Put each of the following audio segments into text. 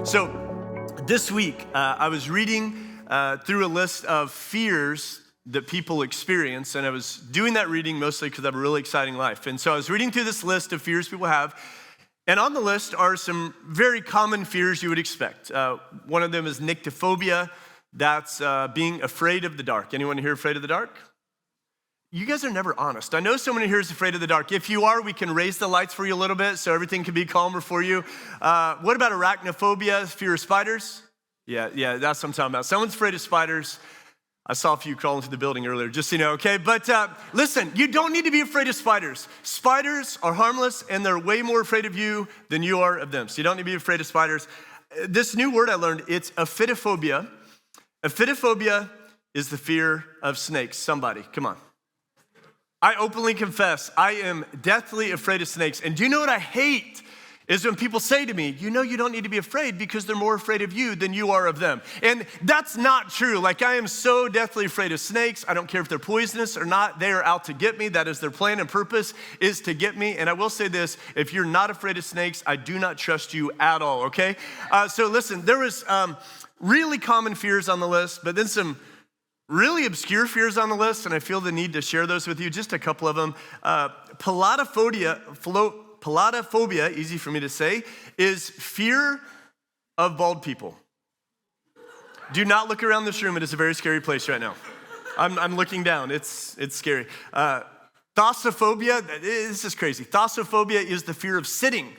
So this week, I was reading through a list of fears that people experience, and I was doing that reading mostly because I have a really exciting life. And so I was reading through this list of fears people have, and on the list are some very common fears you would expect. One of them is nyctophobia. That's being afraid of the dark. Anyone here afraid of the dark? You guys are never honest. I know someone here is afraid of the dark. If you are, we can raise the lights for you a little bit so everything can be calmer for you. What about arachnophobia, fear of spiders? Yeah, that's what I'm talking about. Someone's afraid of spiders. I saw a few crawling through the building earlier, just so you know, okay? But listen, you don't need to be afraid of spiders. Spiders are harmless, and they're way more afraid of you than you are of them. So you don't need to be afraid of spiders. This new word I learned, it's aphidophobia. Aphidophobia is the fear of snakes. Somebody, come on. I openly confess, I am deathly afraid of snakes. And do you know what I hate? Is when people say to me, you know you don't need to be afraid because they're more afraid of you than you are of them. And that's not true. Like, I am so deathly afraid of snakes. I don't care if they're poisonous or not. They are out to get me. That is their plan and purpose, is to get me. And I will say this, if you're not afraid of snakes, I do not trust you at all, okay? So listen, there was really common fears on the list, but then some really obscure fears on the list, and I feel the need to share those with you, just a couple of them. Palatophobia, easy for me to say, is fear of bald people. Do not look around this room. It is a very scary place right now. I'm looking down. It's scary. Thossophobia, this is crazy. Thossophobia is the fear of sitting.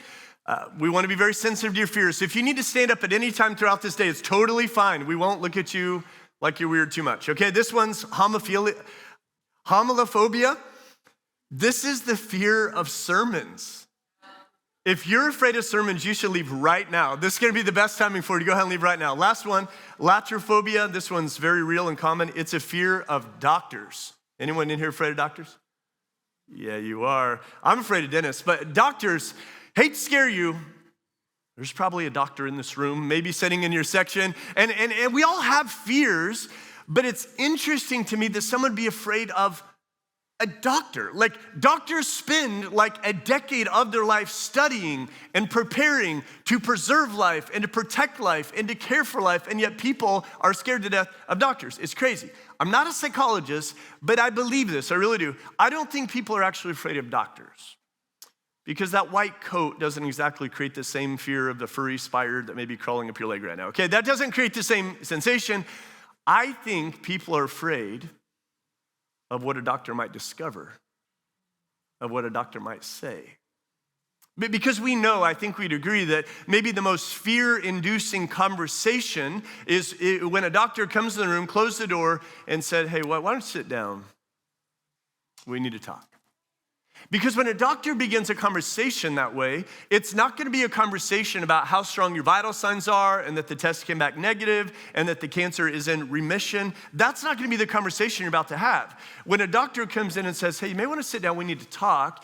We want to be very sensitive to your fears. So if you need to stand up at any time throughout this day, it's totally fine. We won't look at you like you're weird too much. Okay, this one's homilophobia. This is the fear of sermons. If you're afraid of sermons, you should leave right now. This is going to be the best timing for you to go ahead and leave right now. Last one, latrophobia. This one's very real and common. It's a fear of doctors. Anyone in here afraid of doctors? Yeah, you are. I'm afraid of dentists, but doctors, hate to scare you. There's probably a doctor in this room, maybe sitting in your section. And we all have fears, but it's interesting to me that someone would be afraid of a doctor. Like, doctors spend like a decade of their life studying and preparing to preserve life and to protect life and to care for life, and yet people are scared to death of doctors. It's crazy. I'm not a psychologist, but I believe this, I really do. I don't think people are actually afraid of doctors, because that white coat doesn't exactly create the same fear of the furry spider that may be crawling up your leg right now, okay? That doesn't create the same sensation. I think people are afraid of what a doctor might discover, of what a doctor might say. Because we know, I think we'd agree, that maybe the most fear-inducing conversation is when a doctor comes in the room, closed the door, and said, hey, why don't you sit down? We need to talk. Because when a doctor begins a conversation that way, it's not going to be a conversation about how strong your vital signs are and that the test came back negative and that the cancer is in remission. That's not going to be the conversation you're about to have. When a doctor comes in and says, hey, you may want to sit down, we need to talk,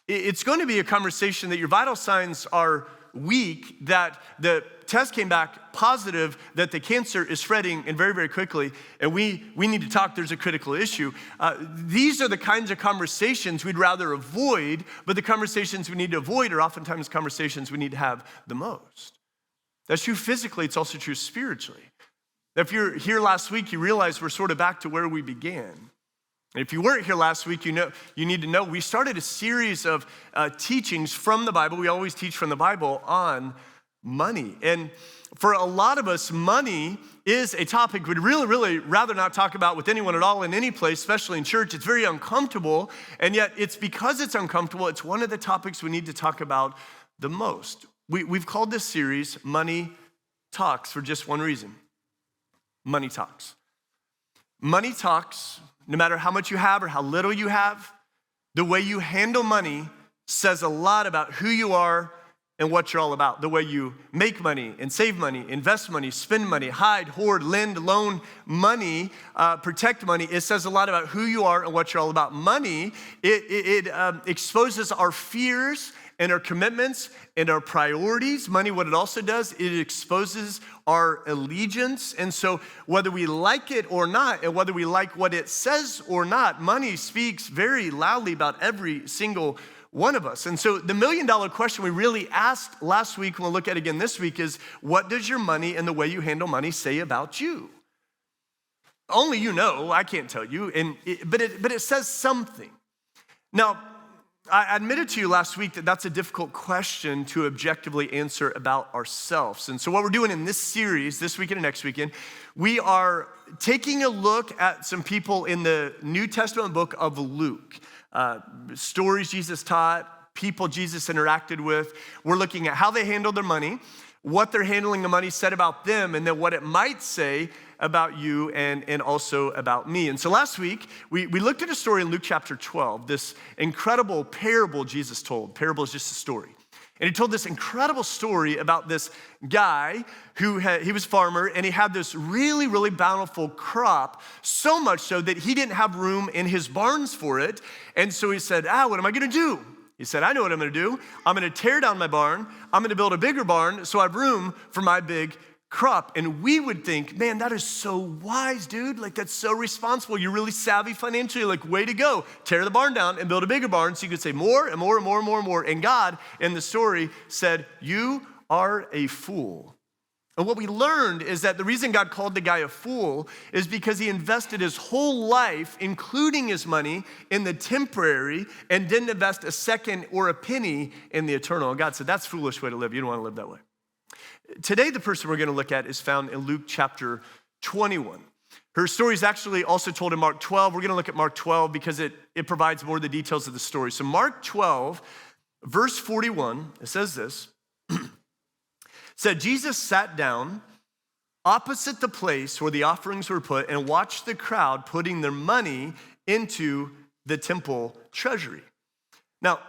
it's going to be a conversation that your vital signs are weak, that the test came back positive, that the cancer is spreading and very, very quickly, and we need to talk, there's a critical issue. These are the kinds of conversations we'd rather avoid, but the conversations we need to avoid are oftentimes conversations we need to have the most. That's true physically, it's also true spiritually. If you're here last week, you realize we're sort of back to where we began. If you weren't here last week, you need to know we started a series of teachings from the Bible. We always teach from the Bible on money. And for a lot of us, money is a topic we'd really, really rather not talk about with anyone at all in any place, especially in church. It's very uncomfortable, and yet it's because it's uncomfortable, it's one of the topics we need to talk about the most. We've called this series Money Talks for just one reason. Money Talks. Money talks. No matter how much you have or how little you have, the way you handle money says a lot about who you are and what you're all about. The way you make money and save money, invest money, spend money, hide, hoard, lend, loan money, protect money. It says a lot about who you are and what you're all about. Money, it exposes our fears and our commitments and our priorities. Money, what it also does, it exposes our allegiance. And so whether we like it or not, and whether we like what it says or not, money speaks very loudly about every single one of us. And so the $1 million question we really asked last week, and we'll look at again this week, is what does your money and the way you handle money say about you? Only you know, I can't tell you, but it says something. Now, I admitted to you last week that that's a difficult question to objectively answer about ourselves. And so what we're doing in this series, this weekend and next weekend, we are taking a look at some people in the New Testament book of Luke. Stories Jesus taught, people Jesus interacted with. We're looking at how they handled their money, what they're handling the money said about them, and then what it might say about you and also about me. And so last week, we looked at a story in Luke chapter 12, this incredible parable Jesus told. Parable is just a story. And he told this incredible story about this guy he was a farmer, and he had this really, really bountiful crop, so much so that he didn't have room in his barns for it. And so he said, what am I gonna do? He said, I know what I'm gonna do. I'm gonna tear down my barn. I'm gonna build a bigger barn so I have room for my big crop. And we would think, man, that is so wise, dude. Like, that's so responsible. You're really savvy financially. Like, way to go. Tear the barn down and build a bigger barn so you could say more and more and more and more and more. And God, in the story, said, you are a fool. And what we learned is that the reason God called the guy a fool is because he invested his whole life, including his money, in the temporary and didn't invest a second or a penny in the eternal. And God said, that's a foolish way to live. You don't want to live that way. Today, the person we're going to look at is found in Luke chapter 21. Her story is actually also told in Mark 12. We're going to look at Mark 12 because it provides more of the details of the story. So Mark 12, verse 41, it says this. Said, Jesus sat down opposite the place where the offerings were put and watched the crowd putting their money into the temple treasury. Now,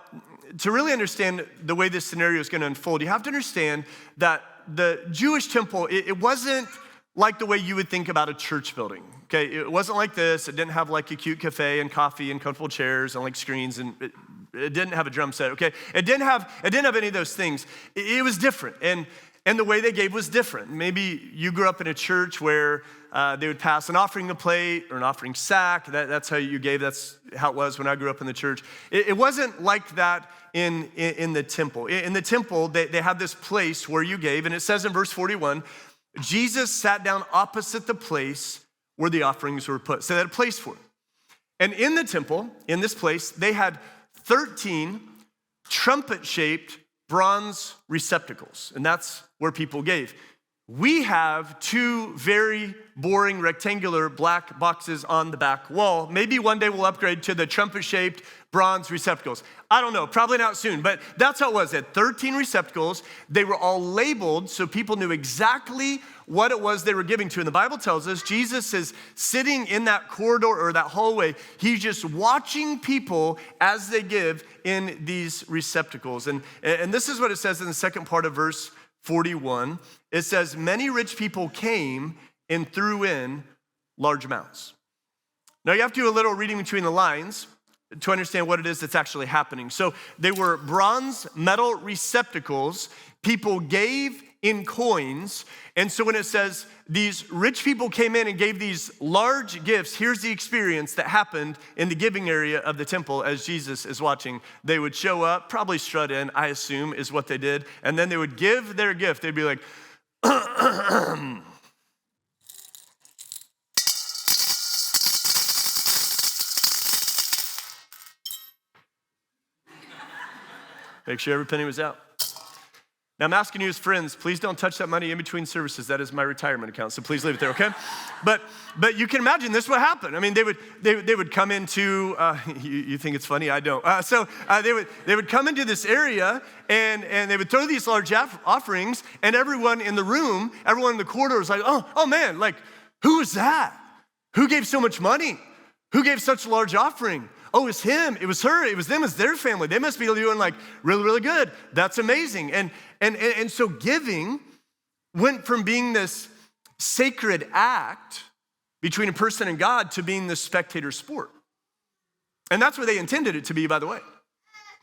to really understand the way this scenario is going to unfold, you have to understand that the Jewish temple, it wasn't like the way you would think about a church building, okay? It wasn't like this. It didn't have like a cute cafe and coffee and comfortable chairs and like screens, and it didn't have a drum set, okay? It didn't have any of those things. It was different, and the way they gave was different. Maybe you grew up in a church where they would pass an offering plate or an offering sack. That's how you gave. That's how it was when I grew up in the church. It wasn't like that in the temple. In the temple, they had this place where you gave, and it says in verse 41, Jesus sat down opposite the place where the offerings were put. So they had a place for it. And in the temple, in this place, they had 13 trumpet-shaped bronze receptacles, and that's where people gave. We have 2 very boring rectangular black boxes on the back wall. Maybe one day we'll upgrade to the trumpet-shaped bronze receptacles. I don't know, probably not soon, but that's how it was. They had 13 receptacles. They were all labeled so people knew exactly what it was they were giving to. And the Bible tells us Jesus is sitting in that corridor or that hallway. He's just watching people as they give in these receptacles. And this is what it says in the second part of verse 41. It says, many rich people came and threw in large amounts. Now you have to do a little reading between the lines to understand what it is that's actually happening. So they were bronze metal receptacles. People gave in coins. And so when it says these rich people came in and gave these large gifts, here's the experience that happened in the giving area of the temple as Jesus is watching. They would show up, probably strut in, I assume is what they did. And then they would give their gift. They'd be like, make sure every penny was out. Now, I'm asking you as friends, please don't touch that money in between services. That is my retirement account, so please leave it there, okay? But you can imagine this would happen. I mean, they would come into, you think it's funny? I don't. They would come into this area, and they would throw these large offerings, and everyone in the room, everyone in the corridor was like, oh man, like, who is that? Who gave so much money? Who gave such a large offering? Oh, it's him, it was her, it was them, it's their family. They must be doing like really, really good. That's amazing. And so giving went from being this sacred act between a person and God to being this spectator sport. And that's what they intended it to be, by the way.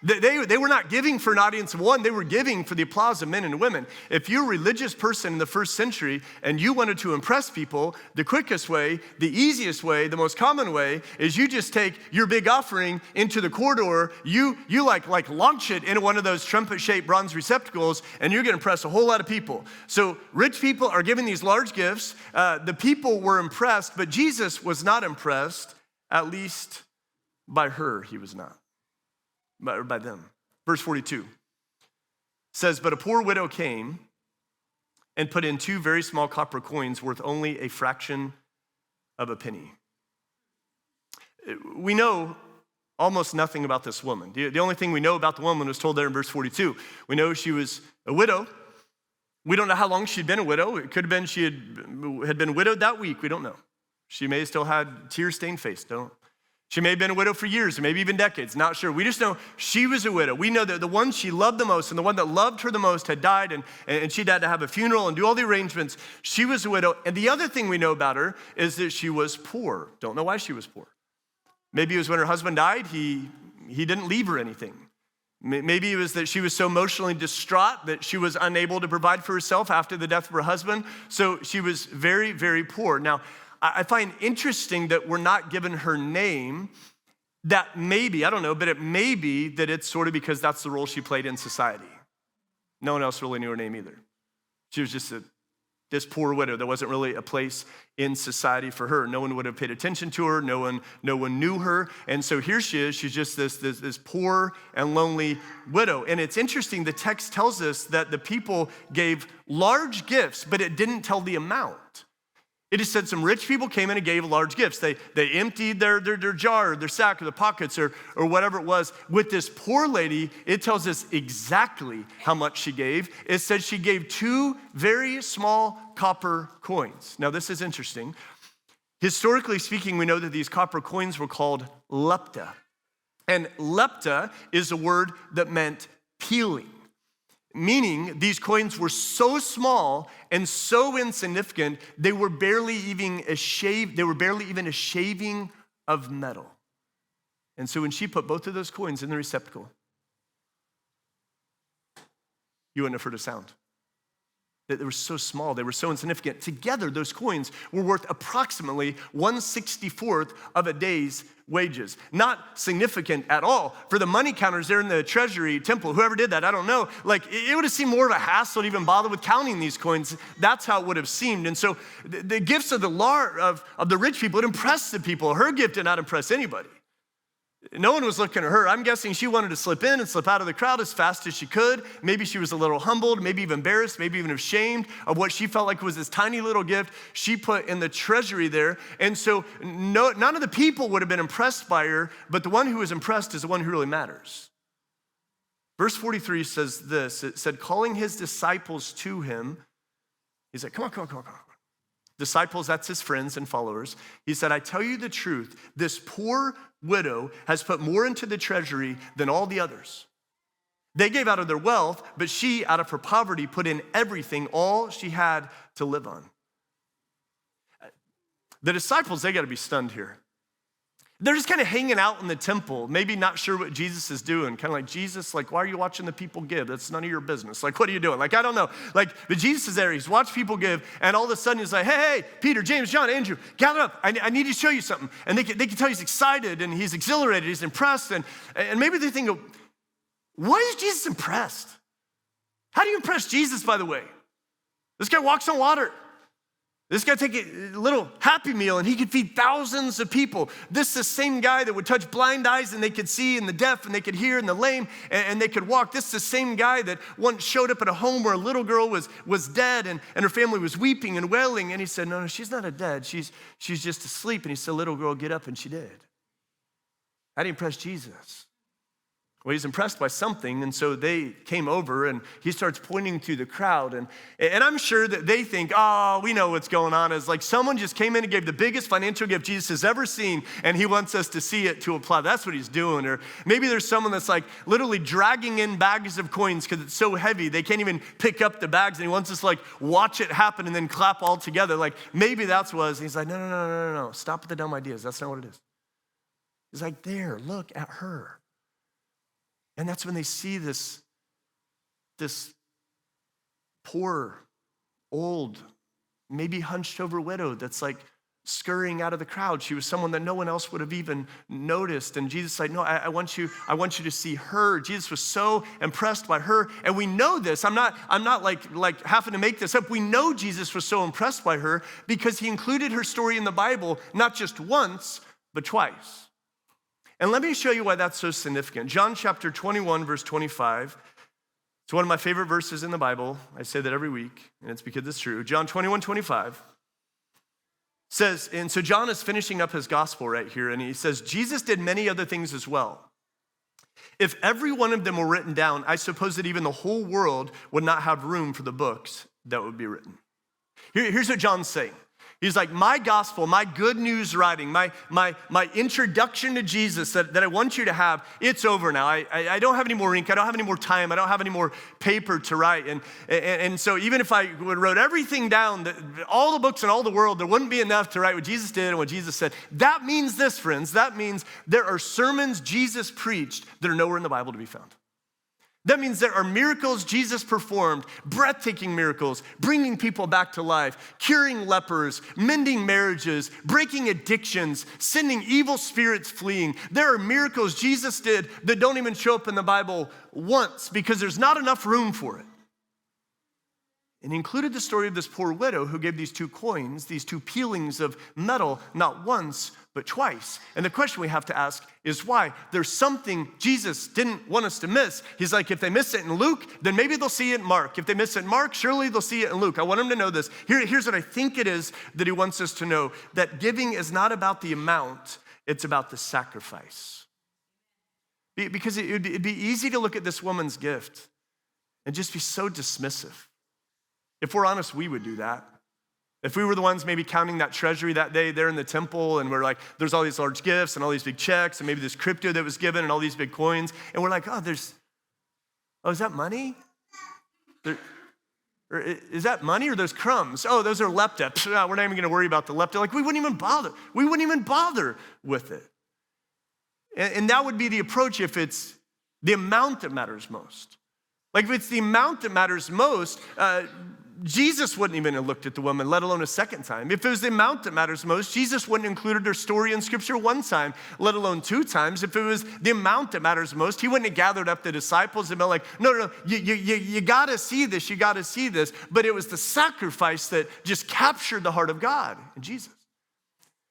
They were not giving for an audience of one, they were giving for the applause of men and women. If you're a religious person in the first century and you wanted to impress people, the quickest way, the easiest way, the most common way is you just take your big offering into the corridor, you like launch it into one of those trumpet-shaped bronze receptacles, and you're gonna impress a whole lot of people. So rich people are giving these large gifts. The people were impressed, but Jesus was not impressed, at least by her, he was not. By them. Verse 42 says, but a poor widow came and put in 2 very small copper coins worth only a fraction of a penny. We know almost nothing about this woman. The only thing we know about the woman was told there in verse 42. We know she was a widow. We don't know how long she'd been a widow. It could have been she had been widowed that week. We don't know. She may have still had tear-stained face. She may have been a widow for years or maybe even decades, not sure. We just know she was a widow. We know that the one she loved the most and the one that loved her the most had died and she'd had to have a funeral and do all the arrangements. She was a widow. And the other thing we know about her is that she was poor. Don't know why she was poor. Maybe it was when her husband died, he didn't leave her anything. Maybe it was that she was so emotionally distraught that she was unable to provide for herself after the death of her husband. So she was very, very poor. Now, I find interesting that we're not given her name. That maybe, I don't know, but it may be that it's sort of because that's the role she played in society. No one else really knew her name either. She was just this poor widow. There wasn't really a place in society for her. No one would have paid attention to her. No one knew her. And so here she is. She's just this poor and lonely widow. And it's interesting, the text tells us that the people gave large gifts, but it didn't tell the amount. It just said some rich people came in and gave large gifts. They emptied their jar or their sack or the pockets or whatever it was. With this poor lady, it tells us exactly how much she gave. It said she gave 2 very small copper coins. Now this is interesting. Historically speaking, we know that these copper coins were called lepta. And lepta is a word that meant peeling. Meaning these coins were so small and so insignificant, they were barely even a shaving of metal. And so when she put both of those coins in the receptacle, you wouldn't have heard a sound. They were so small, they were so insignificant. Together, those coins were worth approximately 1/64th of a day's wages. Not significant at all. For the money counters there in the treasury temple, whoever did that, I don't know. Like, it would have seemed more of a hassle to even bother with counting these coins. That's how it would have seemed. And so the gifts of the rich people, it impressed the people. Her gift did not impress anybody. No one was looking at her. I'm guessing she wanted to slip in and slip out of the crowd as fast as she could. Maybe she was a little humbled, maybe even embarrassed, maybe even ashamed of what she felt like was this tiny little gift she put in the treasury there. And so none of the people would have been impressed by her, but the one who was impressed is the one who really matters. Verse 43 says this. It said, calling his disciples to him, he said, come on. Disciples, that's his friends and followers. He said, I tell you the truth, this poor widow has put more into the treasury than all the others. They gave out of their wealth, but she, out of her poverty, put in everything, all she had to live on. The disciples, they got to be stunned here. They're just kind of hanging out in the temple, maybe not sure what Jesus is doing. Kind of like, Jesus, like, why are you watching the people give? That's none of your business. Like, what are you doing? Like, I don't know. Like, but Jesus is there. He's watched people give, and all of a sudden he's like, hey, Peter, James, John, Andrew, gather up. I need to show you something. And they can tell he's excited, and he's exhilarated, he's impressed, and maybe they think, why is Jesus impressed? How do you impress Jesus, by the way? This guy walks on water. This guy take a little Happy Meal and he could feed thousands of people. This is the same guy that would touch blind eyes and they could see, and the deaf and they could hear, and the lame and they could walk. This is the same guy that once showed up at a home where a little girl was dead and her family was weeping and wailing. And he said, no, she's not dead. She's just asleep. And he said, little girl, get up. And she did. How do you impress Jesus? Well, he's impressed by something, and so they came over, and he starts pointing to the crowd, and I'm sure that they think, oh, we know what's going on. It's like someone just came in and gave the biggest financial gift Jesus has ever seen, and he wants us to see it to apply. That's what he's doing. Or maybe there's someone that's like literally dragging in bags of coins because it's so heavy, they can't even pick up the bags, and he wants us to like watch it happen and then clap all together. Like maybe that's what it was. And he's like, no, stop with the dumb ideas. That's not what it is. He's like, there, look at her. And that's when they see this poor, old, maybe hunched over widow that's like scurrying out of the crowd. She was someone that no one else would have even noticed. And Jesus said, no, I want you to see her. Jesus was so impressed by her. And we know this. I'm not like having to make this up. We know Jesus was so impressed by her because he included her story in the Bible, not just once, but twice. And let me show you why that's so significant. John chapter 21, verse 25. It's one of my favorite verses in the Bible. I say that every week, and it's because it's true. John 21, 25 says, and so John is finishing up his gospel right here, and he says, Jesus did many other things as well. If every one of them were written down, I suppose that even the whole world would not have room for the books that would be written. Here's what John's saying. He's like, my gospel, my good news writing, my introduction to Jesus that I want you to have, it's over now. I don't have any more ink. I don't have any more time. I don't have any more paper to write. And so even if I would wrote everything down, all the books in all the world, there wouldn't be enough to write what Jesus did and what Jesus said. That means this, friends. That means there are sermons Jesus preached that are nowhere in the Bible to be found. That means there are miracles Jesus performed, breathtaking miracles, bringing people back to life, curing lepers, mending marriages, breaking addictions, sending evil spirits fleeing. There are miracles Jesus did that don't even show up in the Bible once because there's not enough room for it. And he included the story of this poor widow who gave these 2 coins, these 2 peelings of metal, not once, but twice. And the question we have to ask is why? There's something Jesus didn't want us to miss. He's like, if they miss it in Luke, then maybe they'll see it in Mark. If they miss it in Mark, surely they'll see it in Luke. I want them to know this. Here's what I think it is that he wants us to know, that giving is not about the amount, it's about the sacrifice. Because it'd be easy to look at this woman's gift and just be so dismissive. If we're honest, we would do that. If we were the ones maybe counting that treasury that day there in the temple, and we're like, there's all these large gifts and all these big checks and maybe this crypto that was given and all these big coins, and we're like, is that money? Is that money or those crumbs? Oh, those are lepta. We're not even gonna worry about the lepta. Like, we wouldn't even bother. We wouldn't even bother with it. And that would be the approach if it's the amount that matters most. Like, if it's the amount that matters most, Jesus wouldn't even have looked at the woman, let alone a second time. If it was the amount that matters most, Jesus wouldn't have included her story in Scripture one time, let alone 2 times. If it was the amount that matters most, he wouldn't have gathered up the disciples and been like, no, you gotta see this, you gotta see this. But it was the sacrifice that just captured the heart of God in Jesus.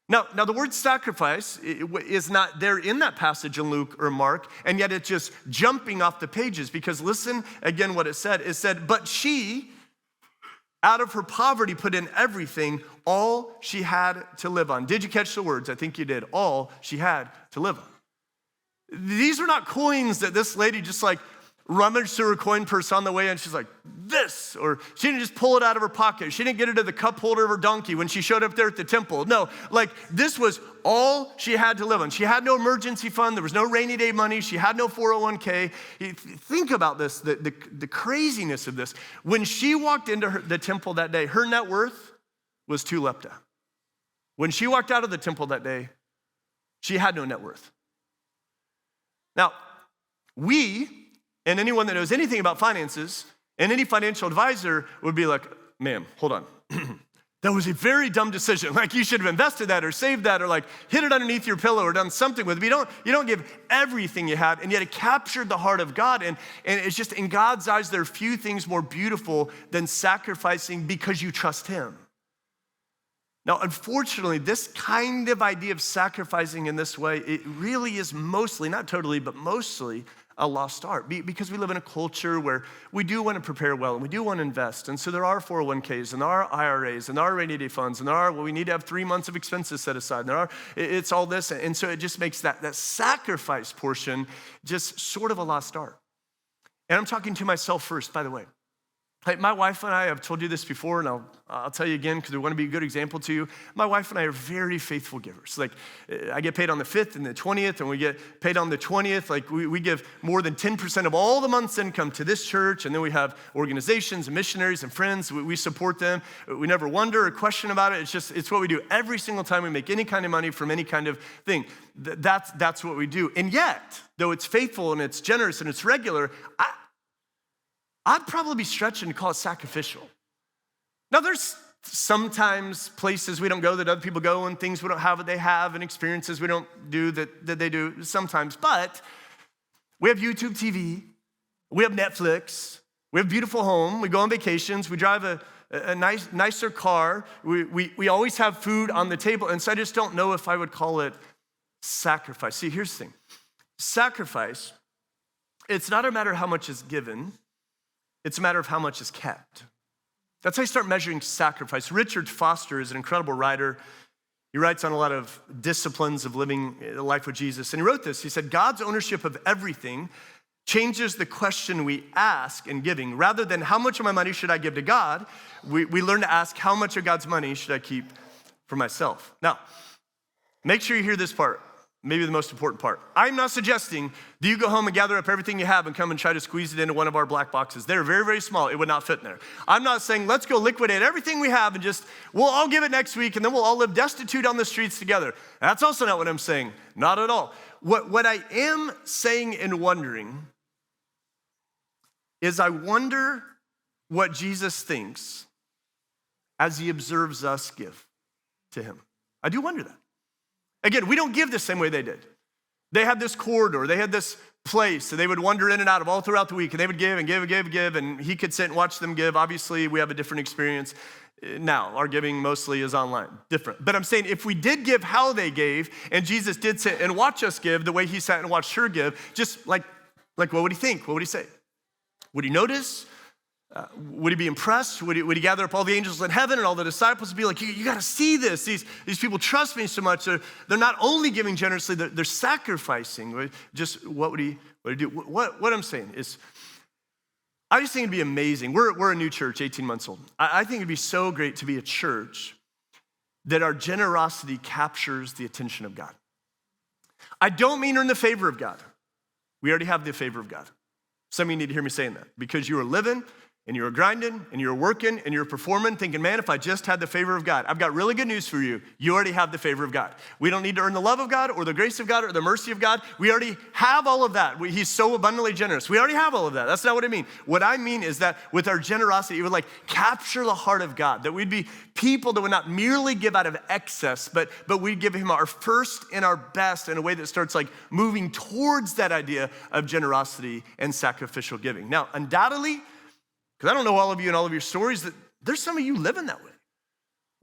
Now the word sacrifice is not there in that passage in Luke or Mark, and yet it's just jumping off the pages, because listen again what it said. It said, but she, out of her poverty, put in everything, all she had to live on. Did you catch the words? I think you did. All she had to live on. These are not coins that this lady just like rummaged through her coin purse on the way, and she's like, this, or she didn't just pull it out of her pocket. She didn't get it to the cup holder of her donkey when she showed up there at the temple. No, like this was all she had to live on. She had no emergency fund. There was no rainy day money. She had no 401k. Think about this, the craziness of this. When she walked into the temple that day, her net worth was 2 lepta. When she walked out of the temple that day, she had no net worth. Now, we, and anyone that knows anything about finances, and any financial advisor would be like, ma'am, hold on. That was a very dumb decision. Like, you should have invested that or saved that or like hid it underneath your pillow or done something with it. But you don't give everything you had, and yet it captured the heart of God. And it's just, in God's eyes, there are few things more beautiful than sacrificing because you trust him. Now, unfortunately, this kind of idea of sacrificing in this way, it really is mostly, not totally, but mostly a lost art, because we live in a culture where we do want to prepare well and we do want to invest. And so there are 401ks and there are IRAs and there are rainy day funds and there are, we need to have 3 months of expenses set aside. And it's all this. And so it just makes that sacrifice portion just sort of a lost art. And I'm talking to myself first, by the way. Hey, my wife and I, I've told you this before, and I'll tell you again because we want to be a good example to you. My wife and I are very faithful givers. Like, I get paid on the 5th and the 20th, and we get paid on the 20th. Like, we give more than 10% of all the month's income to this church, and then we have organizations and missionaries and friends. We support them. We never wonder or question about it. It's what we do every single time we make any kind of money from any kind of thing. That's what we do. And yet, though it's faithful and it's generous and it's regular, I'd probably be stretching to call it sacrificial. Now, there's sometimes places we don't go that other people go, and things we don't have that they have, and experiences we don't do that they do sometimes. But we have YouTube TV, we have Netflix, we have a beautiful home, we go on vacations, we drive a nicer car, we always have food on the table. And so I just don't know if I would call it sacrifice. See, here's the thing. Sacrifice, it's not a matter of how much is given, it's a matter of how much is kept. That's how you start measuring sacrifice. Richard Foster is an incredible writer. He writes on a lot of disciplines of living a life with Jesus. And he wrote this. He said, God's ownership of everything changes the question we ask in giving. Rather than how much of my money should I give to God, we learn to ask how much of God's money should I keep for myself. Now, make sure you hear this part. Maybe the most important part. I'm not suggesting that you go home and gather up everything you have and come and try to squeeze it into one of our black boxes. They're very, very small. It would not fit in there. I'm not saying let's go liquidate everything we have and we'll all give it next week and then we'll all live destitute on the streets together. That's also not what I'm saying. Not at all. What I am saying and wondering is I wonder what Jesus thinks as he observes us give to him. I do wonder that. Again, we don't give the same way they did. They had this corridor, they had this place, and they would wander in and out of all throughout the week, and they would give and give and give and give, and he could sit and watch them give. Obviously, we have a different experience now. Our giving mostly is online, different. But I'm saying if we did give how they gave, and Jesus did sit and watch us give the way he sat and watched her give, just like what would he think? What would he say? Would he notice? Would he be impressed? Would he gather up all the angels in heaven and all the disciples and be like, you got to see this. These people trust me so much. They're not only giving generously, they're sacrificing. Just what would he do? What I'm saying is, I just think it'd be amazing. We're a new church, 18 months old. I think it'd be so great to be a church that our generosity captures the attention of God. I don't mean earn the favor of God. We already have the favor of God. Some of you need to hear me saying that because you are living and you're grinding, and you're working, and you're performing, thinking, man, if I just had the favor of God. I've got really good news for you. You already have the favor of God. We don't need to earn the love of God or the grace of God or the mercy of God. We already have all of that. He's so abundantly generous. We already have all of that. That's not what I mean. What I mean is that with our generosity, it would capture the heart of God, that we'd be people that would not merely give out of excess, but we'd give him our first and our best in a way that starts moving towards that idea of generosity and sacrificial giving. Now, undoubtedly, because I don't know all of you and all of your stories, that there's some of you living that way.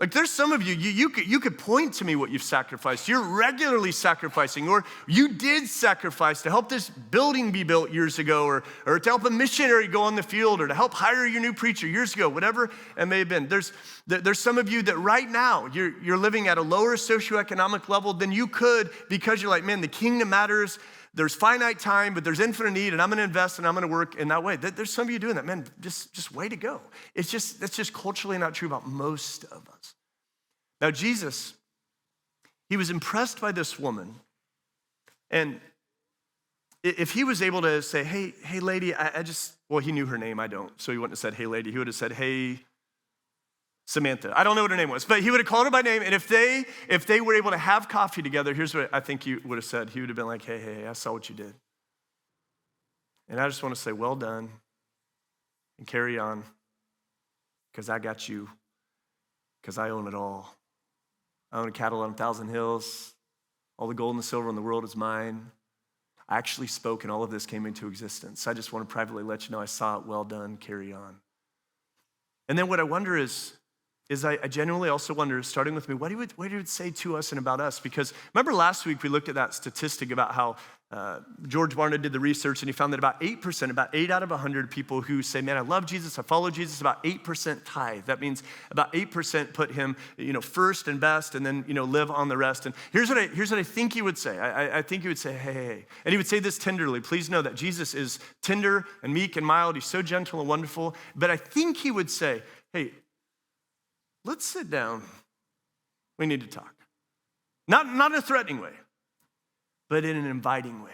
There's some of you, you could point to me what you've sacrificed. You're regularly sacrificing, or you did sacrifice to help this building be built years ago, or to help a missionary go on the field, or to help hire your new preacher years ago, whatever it may have been. There's some of you that right now, you're living at a lower socioeconomic level than you could because you're like, man, the kingdom matters. There's finite time, but there's infinite need, and I'm going to invest and I'm going to work in that way. There's some of you doing that. Man, just way to go. That's just culturally not true about most of us. Now, Jesus, he was impressed by this woman, and if he was able to say, hey, lady, well, he knew her name, I don't, so he wouldn't have said, hey, lady. He would have said, hey, Samantha. I don't know what her name was, but he would have called her by name, and if they were able to have coffee together, here's what I think he would have said. He would have been like, hey, I saw what you did. And I just want to say, well done, and carry on, because I got you, because I own it all. I own cattle on 1,000 hills. All the gold and the silver in the world is mine. I actually spoke, and all of this came into existence. I just want to privately let you know I saw it. Well done, carry on. And then what I wonder is I genuinely also wonder, starting with me, what he would say to us and about us. Because remember last week we looked at that statistic about how George Barna did the research, and he found that about 8%, about 8 out of 100 people who say, man, I love Jesus, I follow Jesus, about 8% tithe. That means about 8% put him, first and best, and then, live on the rest. And here's what I think he would say. I think he would say, hey. And he would say this tenderly. Please know that Jesus is tender and meek and mild. He's so gentle and wonderful. But I think he would say, hey, let's sit down. We need to talk. Not in a threatening way, but in an inviting way.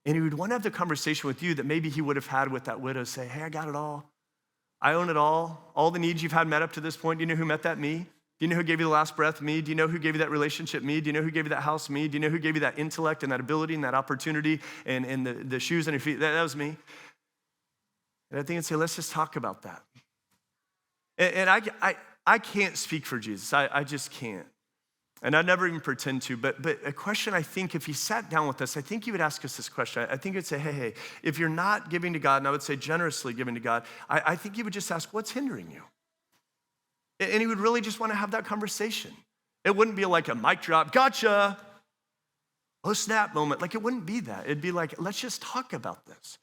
And he would want to have the conversation with you that maybe he would have had with that widow. Say, hey, I got it all. I own it all the needs you've had met up to this point. Do you know who met that? Me. Do you know who gave you the last breath? Me. Do you know who gave you that relationship? Me. Do you know who gave you that house? Me. Do you know who gave you that intellect and that ability and that opportunity and the shoes on your feet? That was me. And I think I'd say, let's just talk about that. And I can't speak for Jesus. I just can't. And I never even pretend to, but a question I think if he sat down with us, I think he would ask us this question. I think he'd say, hey, if you're not giving to God, and I would say generously giving to God, I think he would just ask, what's hindering you? And he would really just want to have that conversation. It wouldn't be like a mic drop, gotcha, oh snap moment. Like it wouldn't be that. It'd be like, let's just talk about this.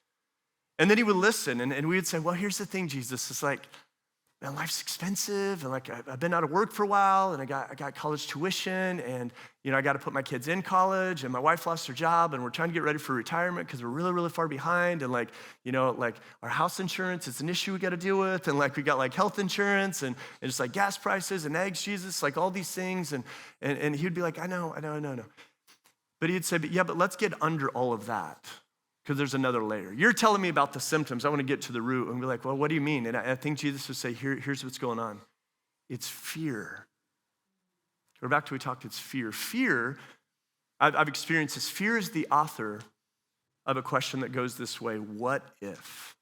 And then he would listen and we would say, well, here's the thing, Jesus. It's like, man, life's expensive, and like I've been out of work for a while, and I got college tuition, and I got to put my kids in college, and my wife lost her job, and we're trying to get ready for retirement because we're really, really far behind, and like our house insurance is an issue we got to deal with, and like we got like health insurance, and just like gas prices and eggs, Jesus, like all these things, and he'd be like, I know. But he'd say, but let's get under all of that. Because there's another layer. You're telling me about the symptoms. I want to get to the root and be like, well, what do you mean? And I think Jesus would say, here's what's going on. It's fear. We're back to we talked, it's fear. Fear, I've experienced this. Fear is the author of a question that goes this way, what if?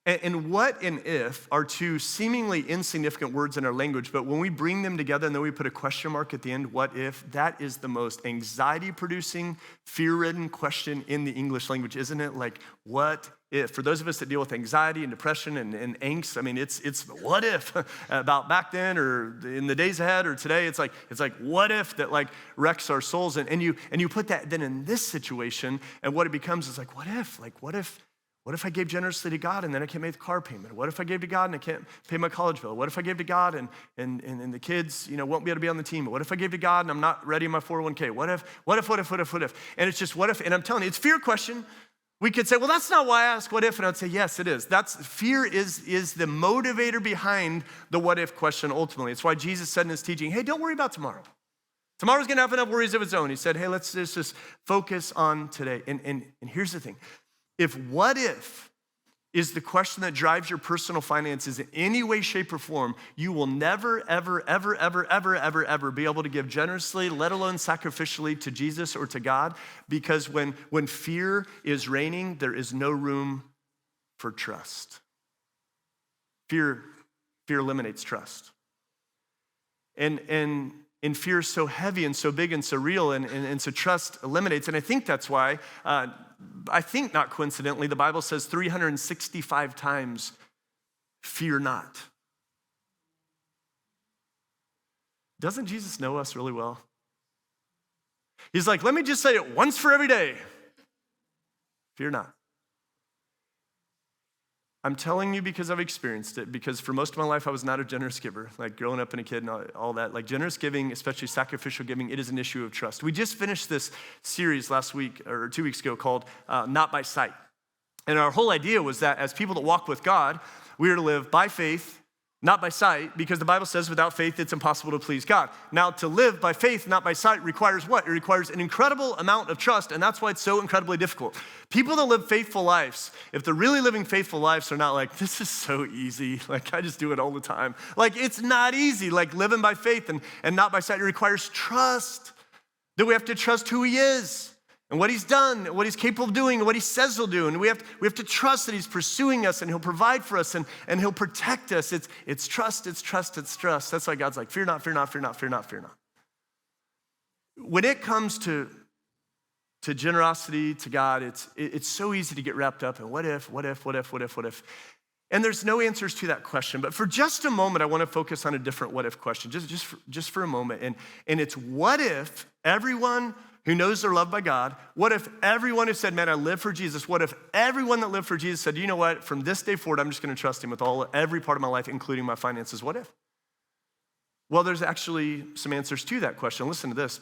And what and if are two seemingly insignificant words in our language, but when we bring them together and then we put a question mark at the end, what if, that is the most anxiety-producing, fear-ridden question in the English language, isn't it? Like, what if? For those of us that deal with anxiety and depression and angst, I mean, it's what if about back then or in the days ahead or today, it's like what if that like wrecks our souls. And you put that then in this situation, and what it becomes is like, what if? Like, what if I gave generously to God and then I can't make the car payment? What if I gave to God and I can't pay my college bill? What if I gave to God and the kids, won't be able to be on the team? What if I gave to God and I'm not ready in my 401k? What if? And it's just what if, and I'm telling you, it's a fear question. We could say, well, that's not why I ask what if, and I'd say, yes, it is. Fear is the motivator behind the what if question ultimately. It's why Jesus said in his teaching, hey, don't worry about tomorrow. Tomorrow's gonna have enough worries of its own. He said, hey, let's just focus on today. And here's the thing. If what if is the question that drives your personal finances in any way, shape, or form, you will never, ever, ever, ever, ever, ever, ever be able to give generously, let alone sacrificially to Jesus or to God, because when fear is reigning, there is no room for trust. Fear eliminates trust. And fear is so heavy and so big and so real, and so trust eliminates. And I think that's why, I think not coincidentally, the Bible says 365 times, fear not. Doesn't Jesus know us really well? He's like, let me just say it once for every day. Fear not. I'm telling you because I've experienced it, because for most of my life I was not a generous giver, like growing up and a kid and all that. Like generous giving, especially sacrificial giving, it is an issue of trust. We just finished this series last week or 2 weeks ago called Not by Sight. And our whole idea was that as people that walk with God, we are to live by faith, not by sight, because the Bible says without faith it's impossible to please God. Now, to live by faith, not by sight, requires what? It requires an incredible amount of trust, and that's why it's so incredibly difficult. People that live faithful lives, if they're really living faithful lives, are not like, this is so easy, like I just do it all the time. Like it's not easy, like living by faith and not by sight. It requires trust, that we have to trust who he is, and what he's done, what he's capable of doing, and what he says he'll do. And we have to trust that he's pursuing us and he'll provide for us and he'll protect us. It's trust. That's why God's like, fear not, fear not, fear not, fear not, fear not. When it comes to generosity, to God, it's so easy to get wrapped up in what if. And there's no answers to that question. But for just a moment, I want to focus on a different what if question, just for a moment. And it's what if everyone who knows they're loved by God? What if everyone who said, man, I live for Jesus, what if everyone that lived for Jesus said, you know what, from this day forward, I'm just gonna trust him with every part of my life, including my finances? What if? Well, there's actually some answers to that question. Listen to this.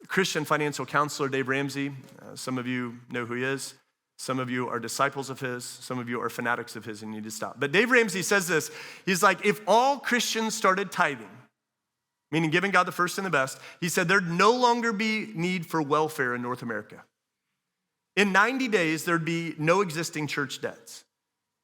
Christian financial counselor Dave Ramsey, some of you know who he is. Some of you are disciples of his. Some of you are fanatics of his and you need to stop. But Dave Ramsey says this. He's like, if all Christians started tithing, meaning giving God the first and the best, he said there'd no longer be need for welfare in North America. In 90 days, there'd be no existing church debts.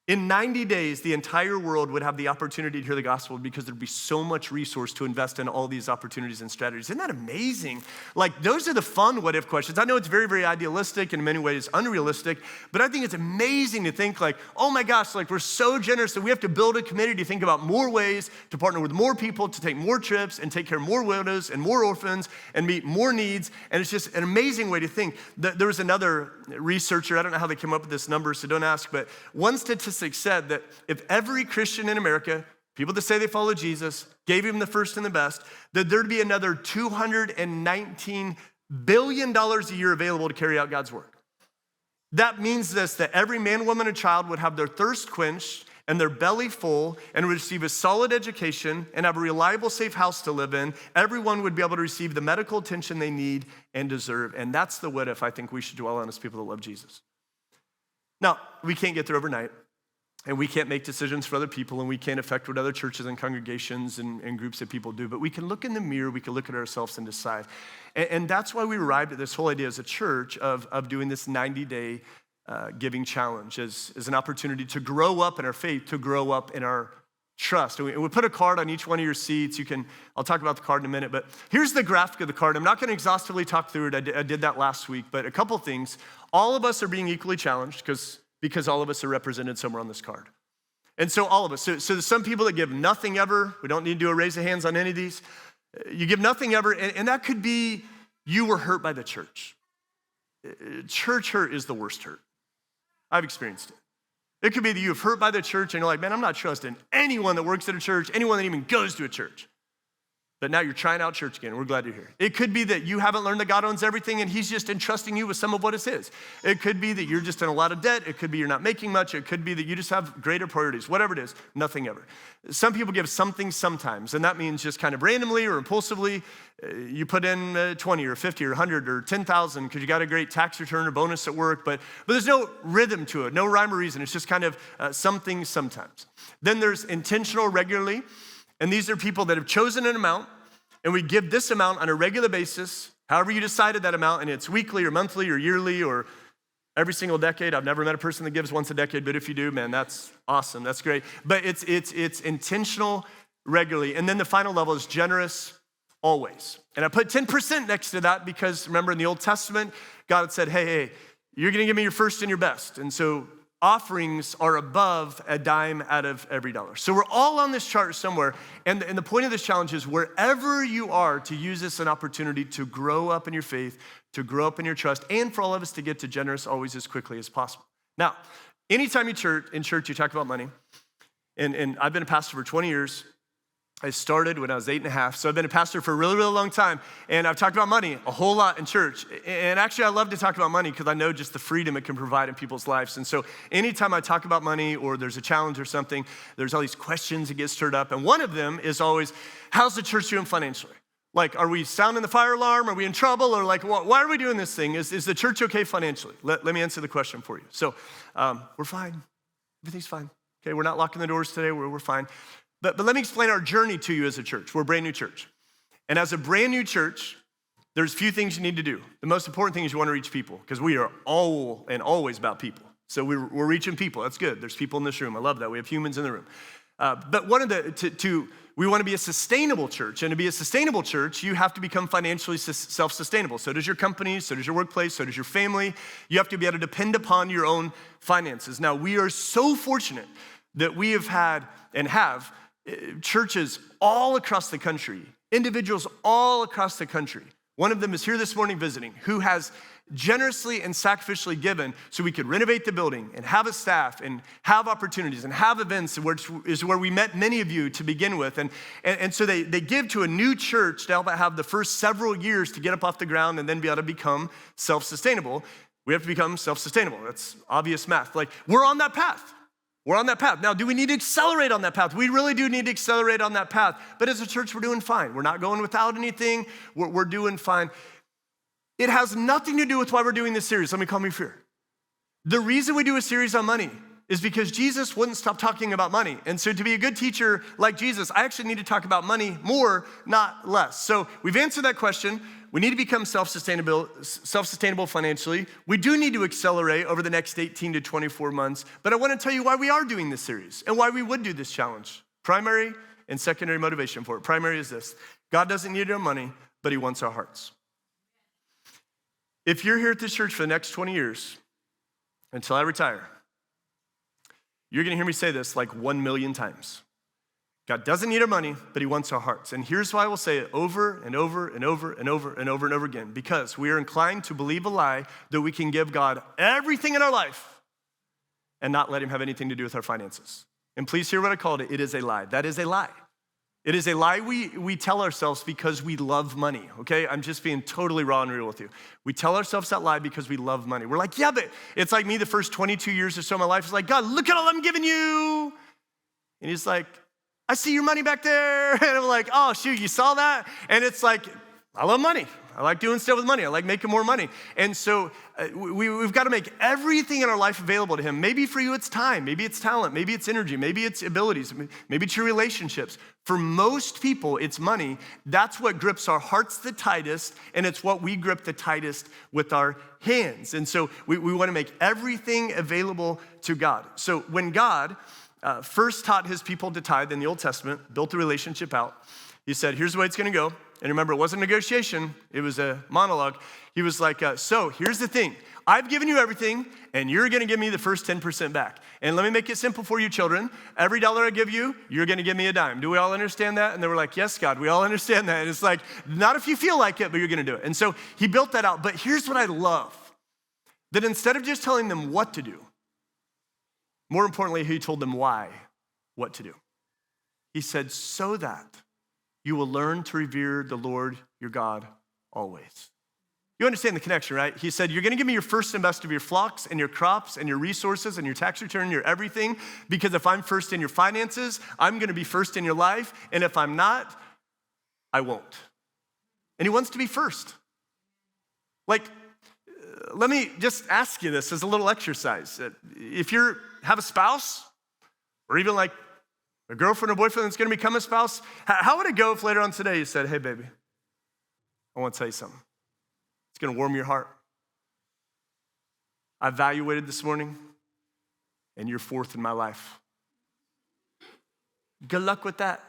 In 90 days, the entire world would have the opportunity to hear the gospel because there'd be so much resource to invest in all these opportunities and strategies. Isn't that amazing? Like, those are the fun what if questions. I know it's very, very idealistic and in many ways unrealistic, but I think it's amazing to think like, oh my gosh, like we're so generous that we have to build a community to think about more ways to partner with more people, to take more trips and take care of more widows and more orphans and meet more needs. And it's just an amazing way to think. There was another researcher, I don't know how they came up with this number, so don't ask, but one statistic said that if every Christian in America, people that say they follow Jesus, gave him the first and the best, that there'd be another $219 billion a year available to carry out God's work. That means this, that every man, woman, and child would have their thirst quenched and their belly full and would receive a solid education and have a reliable, safe house to live in. Everyone would be able to receive the medical attention they need and deserve. And that's the what if I think we should dwell on as people that love Jesus. Now, we can't get there overnight. And we can't make decisions for other people, and we can't affect what other churches and congregations and groups of people do. But we can look in the mirror, we can look at ourselves and decide. And that's why we arrived at this whole idea as a church of doing this 90-day giving challenge as an opportunity to grow up in our faith, to grow up in our trust. And we put a card on each one of your seats. I'll talk about the card in a minute, but here's the graphic of the card. I'm not gonna exhaustively talk through it. I did that last week, but a couple things. All of us are being equally challenged because all of us are represented somewhere on this card. And so all of us, so there's some people that give nothing ever. We don't need to do a raise of hands on any of these. You give nothing ever, and that could be you were hurt by the church. Church hurt is the worst hurt. I've experienced it. It could be that you've hurt by the church and you're like, man, I'm not trusting anyone that works at a church, anyone that even goes to a church. But now you're trying out church again. We're glad you're here. It could be that you haven't learned that God owns everything and he's just entrusting you with some of what is his. It could be that you're just in a lot of debt. It could be you're not making much. It could be that you just have greater priorities. Whatever it is, nothing ever. Some people give something sometimes, and that means just kind of randomly or impulsively, you put in 20 or 50 or 100 or 10,000 because you got a great tax return or bonus at work, but there's no rhythm to it, no rhyme or reason. It's just kind of something sometimes. Then there's intentional regularly. And these are people that have chosen an amount, and we give this amount on a regular basis, however you decided that amount, and it's weekly or monthly or yearly or every single decade. I've never met a person that gives once a decade, but if you do, man, that's awesome. That's great. But it's intentional regularly. And then the final level is generous always. And I put 10% next to that because remember in the Old Testament, God had said, hey, you're gonna give me your first and your best. And so offerings are above a dime out of every dollar. So we're all on this chart somewhere. And the point of this challenge is wherever you are to use this an opportunity to grow up in your faith, to grow up in your trust, and for all of us to get to generous always as quickly as possible. Now, anytime in church you talk about money, and I've been a pastor for 20 years. I started when I was 8.5, so I've been a pastor for a really, really long time, and I've talked about money a whole lot in church. And actually, I love to talk about money because I know just the freedom it can provide in people's lives. And so anytime I talk about money or there's a challenge or something, there's all these questions that get stirred up. And one of them is always, how's the church doing financially? Like, are we sounding the fire alarm? Are we in trouble? Or like, why are we doing this thing? Is the church okay financially? Let me answer the question for you. So we're fine. Everything's fine. Okay, we're not locking the doors today. We're fine. But let me explain our journey to you as a church. We're a brand new church. And as a brand new church, there's a few things you need to do. The most important thing is you want to reach people because we are all and always about people. So we're reaching people. That's good. There's people in this room. I love that. We have humans in the room. But one of we want to be a sustainable church. And to be a sustainable church, you have to become financially self-sustainable. So does your company, so does your workplace, so does your family. You have to be able to depend upon your own finances. Now, we are so fortunate that we have had and have churches all across the country, individuals all across the country One of them is here this morning visiting, who has generously and sacrificially given so we could renovate the building and have a staff and have opportunities and have events, which is where we met many of you to begin with. And so they give to a new church to help it have the first several years to get up off the ground and then be able to become self-sustainable. We have to become self-sustainable. That's obvious math. Like, we're on that path. We're on that path. Now, do we need to accelerate on that path? We really do need to accelerate on that path. But as a church, we're doing fine. We're not going without anything. We're doing fine. It has nothing to do with why we're doing this series. Let me calm your fear. The reason we do a series on money is because Jesus wouldn't stop talking about money. And so to be a good teacher like Jesus, I actually need to talk about money more, not less. So we've answered that question. We need to become self-sustainable financially. We do need to accelerate over the next 18 to 24 months. But I want to tell you why we are doing this series and why we would do this challenge. Primary and secondary motivation for it. Primary is this: God doesn't need our money, but he wants our hearts. If you're here at this church for the next 20 years, until I retire, you're going to hear me say this like 1 million times. God doesn't need our money, but he wants our hearts. And here's why I will say it over and over and over and over and over and over again. Because we are inclined to believe a lie that we can give God everything in our life and not let him have anything to do with our finances. And please hear what I called it. It is a lie. That is a lie. It is a lie we tell ourselves because we love money, okay? I'm just being totally raw and real with you. We tell ourselves that lie because we love money. We're like, yeah, but it's like me the first 22 years or so of my life. It's like, God, look at all I'm giving you. And he's like, I see your money back there. And I'm like, oh, shoot, you saw that? And it's like, I love money. I like doing stuff with money. I like making more money. And so we've got to make everything in our life available to him. Maybe for you it's time. Maybe it's talent. Maybe it's energy. Maybe it's abilities. Maybe it's your relationships. For most people, it's money. That's what grips our hearts the tightest, and it's what we grip the tightest with our hands. And so we want to make everything available to God. So when God first taught his people to tithe in the Old Testament, built the relationship out, he said, here's the way it's going to go. And remember, it wasn't a negotiation. It was a monologue. He was like, so here's the thing. I've given you everything, and you're going to give me the first 10% back. And let me make it simple for you, children. Every dollar I give you, you're going to give me a dime. Do we all understand that? And they were like, yes, God, we all understand that. And it's like, not if you feel like it, but you're going to do it. And so he built that out. But here's what I love. That instead of just telling them what to do, more importantly, he told them why, what to do. He said, so that you will learn to revere the Lord your God always. You understand the connection, right? He said, you're going to give me your first and best of your flocks and your crops and your resources and your tax return, your everything, because if I'm first in your finances, I'm going to be first in your life, and if I'm not, I won't. And he wants to be first. Like, let me just ask you this as a little exercise. If you have a spouse, or even like a girlfriend or boyfriend that's going to become a spouse, how would it go if later on today you said, hey, baby, I want to tell you something. It's going to warm your heart. I evaluated this morning, and you're fourth in my life. Good luck with that.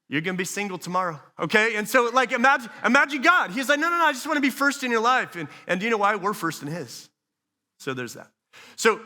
You're going to be single tomorrow, okay? And so, like, imagine God. He's like, no, I just want to be first in your life. And do you know why? We're first in his. So there's that. So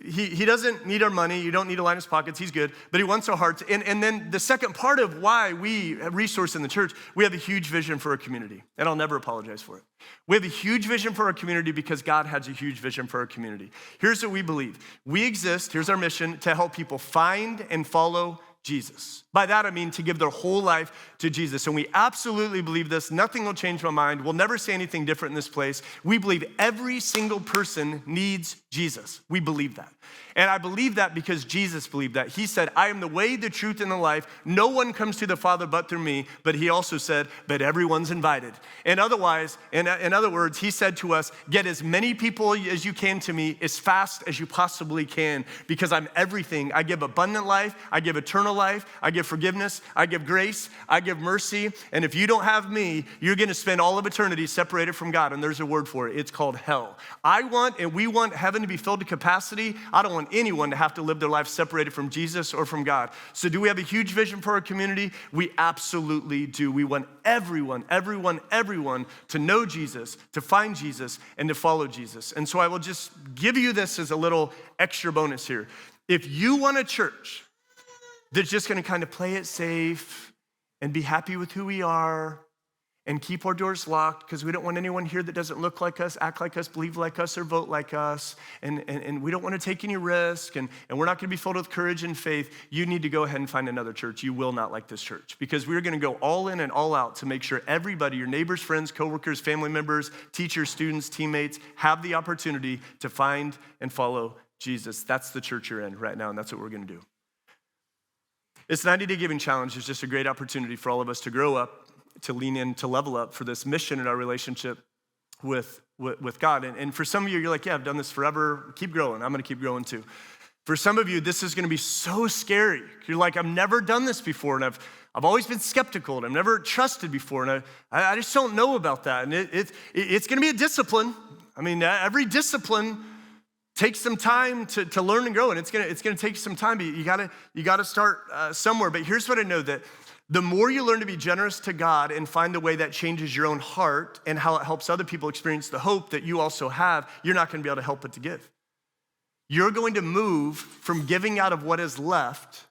he doesn't need our money. You don't need to line his pockets. He's good. But he wants our hearts. And then the second part of why we resource in the church, we have a huge vision for our community. And I'll never apologize for it. We have a huge vision for our community because God has a huge vision for our community. Here's what we believe. We exist, here's our mission, to help people find and follow Jesus. By that, I mean to give their whole life to Jesus. And we absolutely believe this. Nothing will change my mind. We'll never say anything different in this place. We believe every single person needs Jesus. We believe that. And I believe that because Jesus believed that. He said, I am the way, the truth, and the life. No one comes to the Father but through me. But he also said, but everyone's invited. And otherwise, in other words, he said to us, get as many people as you can to me as fast as you possibly can, because I'm everything. I give abundant life. I give eternal life. I give forgiveness. I give grace. I give mercy. And if you don't have me, you're going to spend all of eternity separated from God. And there's a word for it. It's called hell. I want, and we want heaven to be filled to capacity. I don't want anyone to have to live their life separated from Jesus or from God. So do we have a huge vision for our community? We absolutely do. We want everyone to know Jesus, to find Jesus, and to follow Jesus. And so I will just give you this as a little extra bonus here. If you want a church that's just going to kind of play it safe and be happy with who we are and keep our doors locked because we don't want anyone here that doesn't look like us, act like us, believe like us, or vote like us. And we don't want to take any risk, and we're not going to be filled with courage and faith. You need to go ahead and find another church. You will not like this church because we're going to go all in and all out to make sure everybody, your neighbors, friends, coworkers, family members, teachers, students, teammates, have the opportunity to find and follow Jesus. That's the church you're in right now, and that's what we're going to do. This 90-day giving challenge is just a great opportunity for all of us to grow up, to lean in, to level up for this mission in our relationship with God. And for some of you, you're like, yeah, I've done this forever. Keep growing. I'm going to keep growing too. For some of you, this is going to be so scary. You're like, I've never done this before, and I've always been skeptical, and I've never trusted before, and I just don't know about that. And it's going to be a discipline. I mean, every discipline takes some time to learn and grow, and it's gonna take some time. But you gotta start somewhere. But here's what I know, that the more you learn to be generous to God and find the way that changes your own heart and how it helps other people experience the hope that you also have, you're not gonna be able to help but to give. You're going to move from giving out of what is left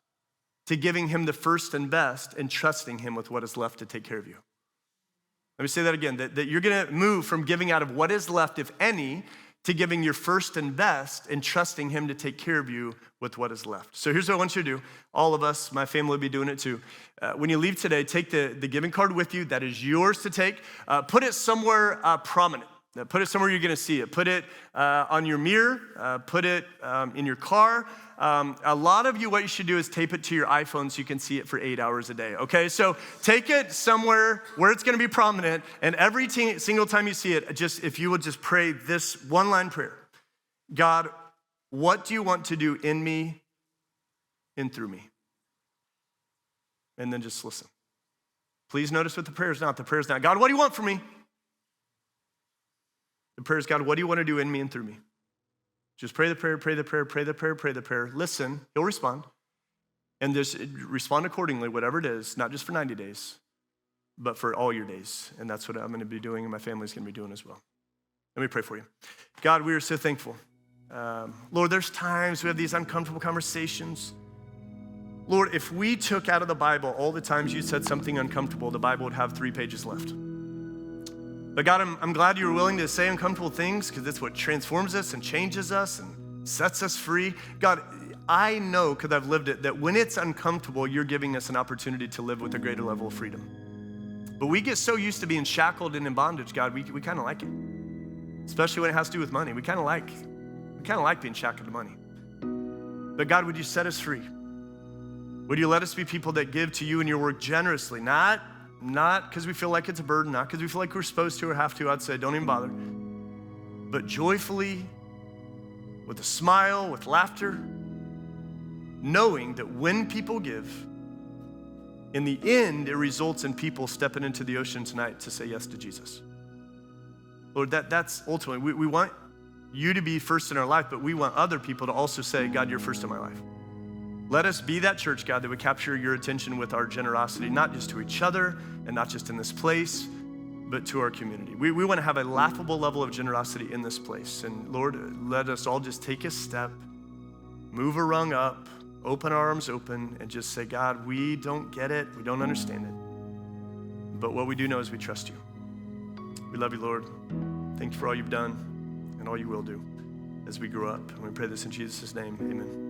to giving him the first and best and trusting him with what is left to take care of you. Let me say that again, that you're gonna move from giving out of what is left, if any, to giving your first and best and trusting him to take care of you with what is left. So here's what I want you to do. All of us, my family will be doing it too. When you leave today, take the giving card with you. That is yours to take. Put it somewhere prominent. Put it somewhere you're gonna see it. Put it on your mirror. Put it in your car. A lot of you, what you should do is tape it to your iPhone so you can see it for 8 hours a day, okay? So take it somewhere where it's gonna be prominent, and every single time you see it, if you would just pray this one-line prayer. God, what do you want to do in me and through me? And then just listen. Please notice what the prayer is not. The prayer is not, God, what do you want from me? The prayer is, God, what do you want to do in me and through me? Just pray the prayer, pray the prayer, pray the prayer, pray the prayer. Listen, he'll respond. And just respond accordingly, whatever it is, not just for 90 days, but for all your days. And that's what I'm going to be doing, and my family's going to be doing as well. Let me pray for you. God, we are so thankful. Lord, there's times we have these uncomfortable conversations. Lord, if we took out of the Bible all the times you said something uncomfortable, the Bible would have 3 pages left. But God, I'm glad you were willing to say uncomfortable things, because that's what transforms us and changes us and sets us free. God, I know, because I've lived it, that when it's uncomfortable, you're giving us an opportunity to live with a greater level of freedom. But we get so used to being shackled and in bondage, God, we kind of like it. Especially when it has to do with money. We kind of like being shackled to money. But God, would you set us free? Would you let us be people that give to you and your work generously, not because we feel like it's a burden, not because we feel like we're supposed to or have to. I'd say don't even bother. But joyfully, with a smile, with laughter, knowing that when people give, in the end, it results in people stepping into the ocean tonight to say yes to Jesus. Lord, that's ultimately, we want you to be first in our life, but we want other people to also say, God, you're first in my life. Let us be that church, God, that would capture your attention with our generosity, not just to each other and not just in this place, but to our community. We want to have a laughable level of generosity in this place. And Lord, let us all just take a step, move a rung up, open our arms open, and just say, God, we don't get it, we don't understand it. But what we do know is we trust you. We love you, Lord. Thank you for all you've done and all you will do as we grow up. And we pray this in Jesus' name, amen.